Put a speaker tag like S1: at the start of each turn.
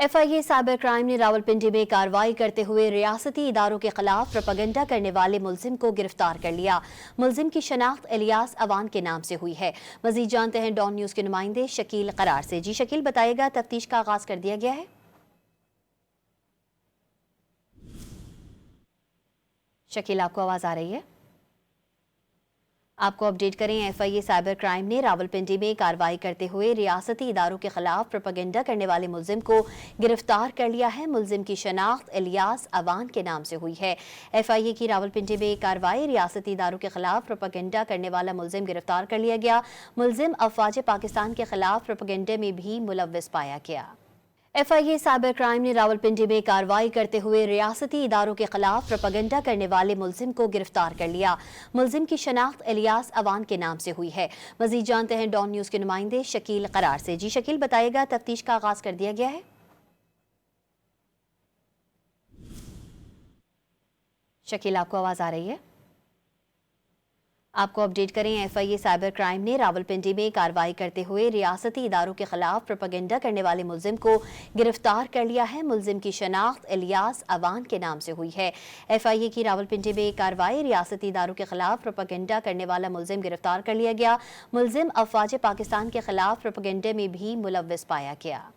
S1: FIA cyber crime ने रावलपिंडी में कार्रवाई करते हुए रियासती इदारों के खिलाफ प्रोपेगेंडा करने वाले मुलजिम को गिरफ्तार कर लिया। मुलजिम की शनाख्त इलियास अवान के नाम से हुई है। मजीद जानते हैं डॉन न्यूज के नुमाइंदे शकील करार से। जी शकील, बताइएगा, तफ्तीश का आगाज कर दिया गया है? शकील, आपको आवाज आ रही है? आपको अपडेट करें। FIA साइबर क्राइम ने रावलपिंडी में कार्रवाई करते हुए रियासती इदारों के खिलाफ प्रोपेगेंडा करने वाले मुलजिम को गिरफ्तार कर लिया है। मुलजिम की शनाख्त इलियास अवान के नाम से हुई है। FIA की रावलपिंडी में कार्रवाई, रियासती इदारों के खिलाफ प्रोपेगेंडा करने वाला मुलजिम गिरफ्तार कर लिया गया। मुलजिम अफवाज पाकिस्तान के खिलाफ प्रोपेगेंडे में भी मुलव्विस पाया गया। FIA साइबर क्राइम ने रावलपिंडी में कार्रवाई करते हुए रियासती इदारों के खिलाफ प्रोपेगेंडा करने वाले मुलजिम को गिरफ्तार कर लिया। मुलजिम की शनाख्त इलियास अवान के नाम से हुई है। मजीद जानते हैं डॉन न्यूज के नुमाइंदे शकील करार से। जी शकील, बताइएगा, तफ्तीश का आगाज कर दिया गया है? शकील, आपको आवाज आ रही है? आपको अपडेट करें। FIA साइबर क्राइम ने रावलपिंडी में कार्रवाई करते हुए रियासती इदारों के खिलाफ प्रोपेगेंडा करने वाले मुलजिम को गिरफ्तार कर लिया है। मुलजिम की शनाख्त इलियास अवान के नाम से हुई है। FIA की रावलपिंडी में कार्रवाई, रियासती इदारों के खिलाफ प्रोपेगेंडा करने वाला मुलजिम गिरफ्तार कर लिया गया। मुलजिम अफवाज पाकिस्तान के खिलाफ प्रोपेगेंडे में भी मुलव्विस पाया गया।